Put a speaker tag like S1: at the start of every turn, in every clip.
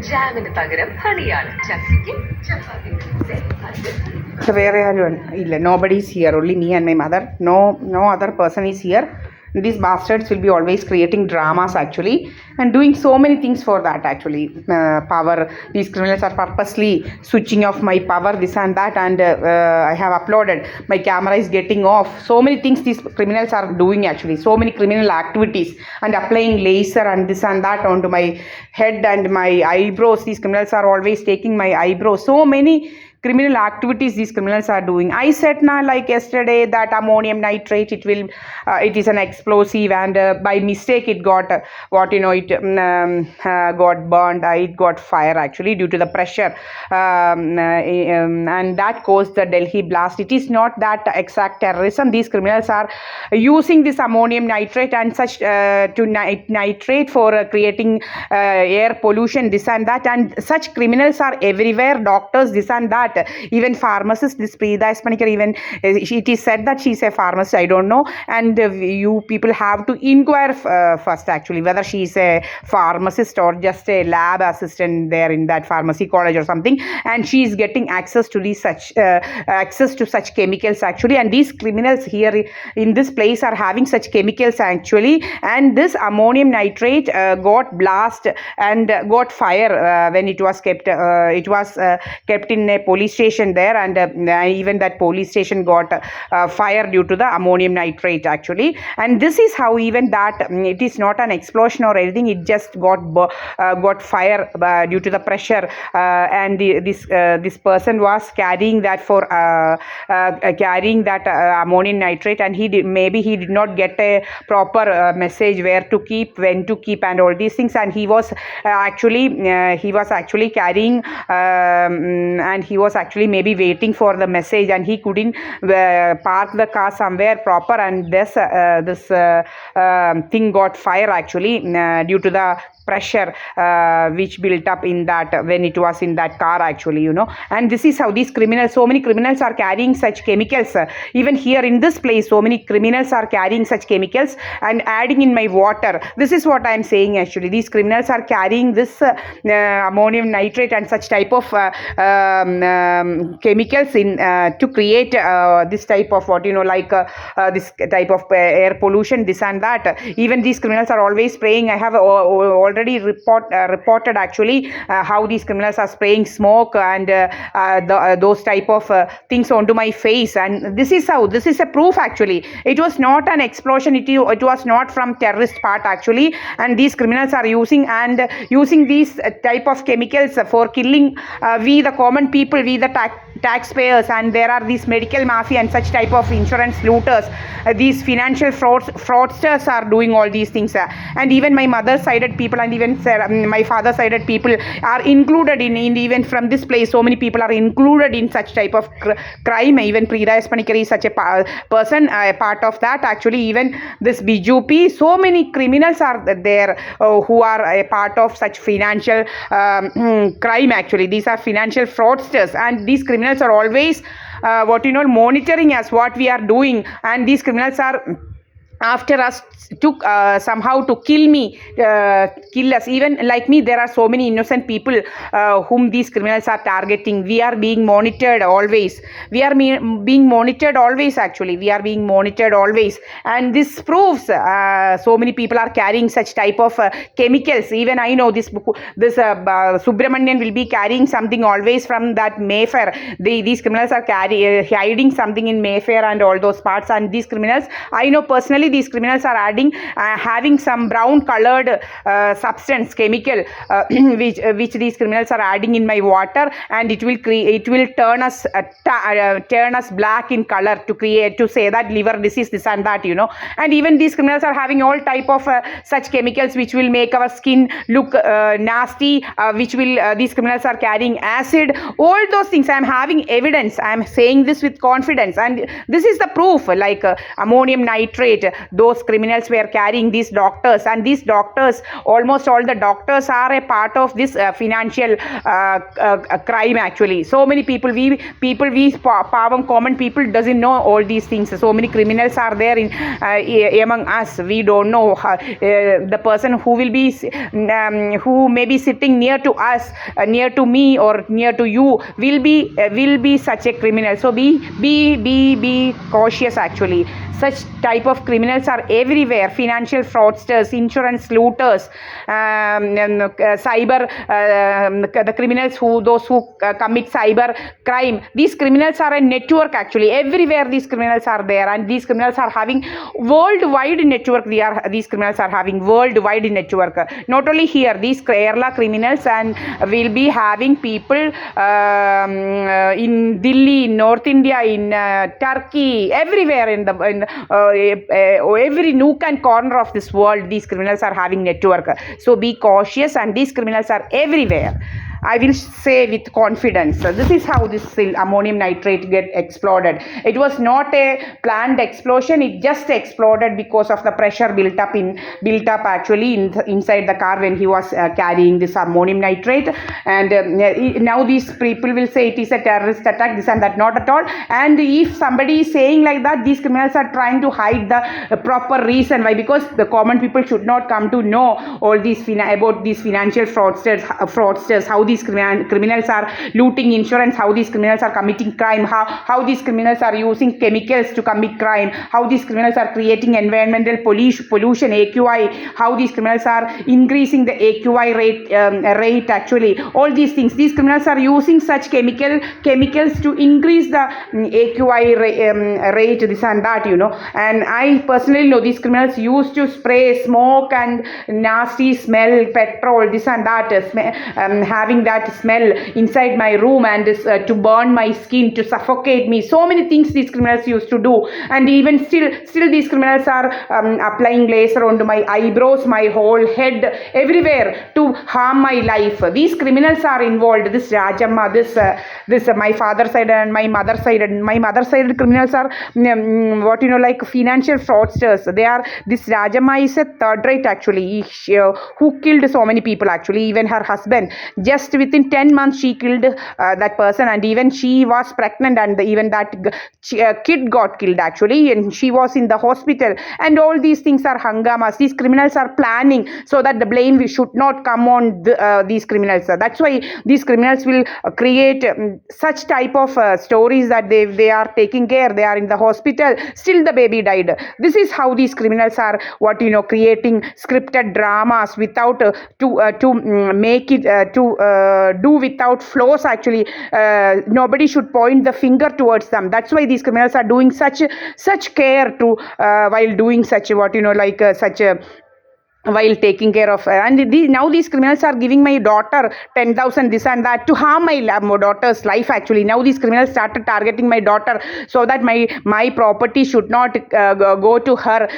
S1: ജാമിന് പകരം ഹണിയാണ്. ചക്കിക്ക് ചപ്പാത്തി.
S2: വേറെ ആരും ഇല്ല. nobody is here, only me and my mother. No other person is here. These bastards will be always creating dramas actually and doing so many things for that actually. Power, these criminals are purposely switching off my power, this and that, and I have uploaded, my camera is getting off. So many things these criminals are doing actually, so many criminal activities, and applying laser and this and that onto my head and my eyebrows. These criminals are always taking my eyebrows. So many criminal activities these criminals are doing. I said now, like yesterday, that ammonium nitrate, it is an explosive, and by mistake it got got burned. It got fire actually due to the pressure, and that caused the Delhi blast. It is not that exact terrorism. These criminals are using this ammonium nitrate and such to nitrate for creating air pollution, this and that, and such criminals are everywhere. Doctors, this and that, even pharmacists. This Preeta S. Panikkar, even it is said that she is a pharmacist, I don't know, and you people have to inquire first actually whether she is a pharmacist or just a lab assistant there in that pharmacy college or something, and she is getting access to these such chemicals actually, and these criminals here in this place are having such chemicals actually, and this ammonium nitrate got blast and got fire when it was kept in a police station there, and even that police station got fire due to the ammonium nitrate actually. And this is how even that it is not an explosion or anything, it just got fire due to the pressure, and this person was carrying that ammonium nitrate, and maybe he did not get a proper message where to keep, when to keep, and all these things, and he was actually carrying and he was actually maybe waiting for the message, and he couldn't park the car somewhere proper, and this thing got fire actually due to the pressure which built up in that when it was in that car actually, and this is how these criminals, so many criminals are carrying such chemicals. Even here in this place, so many criminals are carrying such chemicals and adding in my water. This is what I am saying actually. These criminals are carrying this ammonium nitrate and such type of chemicals in to create this type of this type of air pollution, this and that. Even these criminals are always spraying. I have already reported actually how these criminals are spraying smoke and those type of things onto my face, and this is a proof actually. It was not an explosion, it was not from terrorist part actually, and these criminals are using these type of chemicals for killing we the common people, we the taxpayers, and there are these medical mafia and such type of insurance looters. These financial fraudsters are doing all these things, and even my mother sided people and even my father sided people are included in even from this place. So many people are included in such type of crime. Even Preeta S. Panikkar is such a person, a part of that actually. Even this BJP, so many criminals are there who are a part of such financial crime actually. These are financial fraudsters, and these criminals are always monitoring us what we are doing, and these criminals are after us to somehow to kill us. Even like me, there are so many innocent people whom these criminals are targeting. We are being monitored always. Being monitored always actually. We are being monitored always, and this proves so many people are carrying such type of chemicals. Even I know this Subramanian will be carrying something always from that Mayfair. These criminals are hiding something in Mayfair and all those parts, and these criminals, I know personally, these criminals are having some brown colored substance, chemical, which these criminals are adding in my water, and it will turn us black in color to say that liver disease, this and that, and even these criminals are having all type of such chemicals which will make our skin look nasty, which will these criminals are carrying acid, all those things. I am having evidence, I am saying this with confidence, and this is the proof, like ammonium nitrate, those criminals were carrying, these doctors, and these doctors, almost all the doctors are a part of this financial crime actually. So many people, we pavam common people doesn't know all these things. So many criminals are there in among us. We don't know the person who will be who may be sitting near to us, near to me or near to you, will be such a criminal. So be cautious actually. Such type of criminals are everywhere. Financial fraudsters, insurance looters, cyber, the criminals those who commit cyber crime. These criminals are a network actually. Everywhere these criminals are there, and these criminals are having worldwide network. These criminals are having worldwide network. Not only here, these Kerala criminals and will be having people in Delhi, in North India, in Turkey, everywhere in every nook and corner of this world, these criminals are having network. So be cautious, and these criminals are everywhere. I will say with confidence. This is how this ammonium nitrate get exploded. It was not a planned explosion. It just exploded because of the pressure built up actually inside the car when he was carrying this ammonium nitrate. And now these people will say it is a terrorist attack, this and that. Not at all. And if somebody is saying like that, these criminals are trying to hide the proper reason why, because the common people should not come to know all these about these financial fraudsters, how these criminals are looting insurance, how these criminals are committing crime, how these criminals are using chemicals to commit crime, how these criminals are creating environmental pollution, AQI, how these criminals are increasing the AQI rate actually. All these things, these criminals are using such chemicals to increase the AQI rate, this and that, And I personally know these criminals used to spray smoke and nasty smell, petrol, this and that, having that smell inside my room, and to burn my skin, to suffocate me. So many things these criminals used to do, and even still these criminals are applying laser onto my eyebrows, my whole head, everywhere to harm my life. These criminals are involved. This Rajamma, this my father's side and my mother's side, and my mother's side criminals are like financial fraudsters. They are. This Rajamma is a third rate actually, who killed so many people actually, even her husband. Just within 10 months she killed that person, and even she was pregnant, and even that kid got killed actually, and she was in the hospital. And all these things are hangamas. These criminals are planning so that the blame should not come on these criminals. That's why these criminals will create such type of stories that they are taking care, they are in the hospital, still the baby died. This is how these criminals are creating scripted dramas without to make it to do without flaws actually. Nobody should point the finger towards them. That's why these criminals are doing such care to while doing such such a while taking care of and now these criminals are giving my daughter 10,000 this and that to harm my daughter's life actually. Now these criminals started targeting my daughter so that my property should not go to her.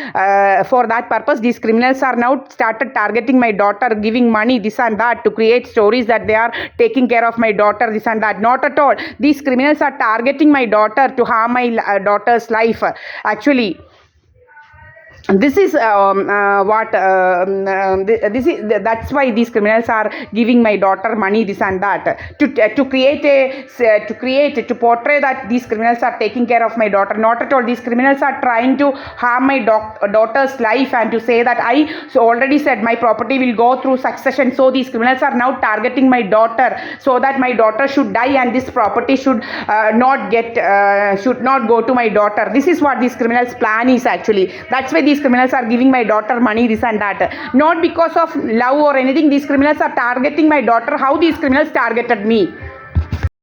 S2: For that purpose, these criminals are now started targeting my daughter, giving money this and that to create stories that they are taking care of my daughter, this and that. Not at all. These criminals are targeting my daughter to harm my daughter's life actually. This is that's why these criminals are giving my daughter money, this and that, to portray that these criminals are taking care of my daughter. Not at all. These criminals are trying to harm my daughter's life, and to say that I already said my property will go through succession. So these criminals are now targeting my daughter so that my daughter should die, and this property should not go to my daughter. This is what these criminals' plan is actually. That's why these criminals are giving my daughter money, this and that. Not because of love or anything. These criminals are targeting my daughter. How these criminals targeted me?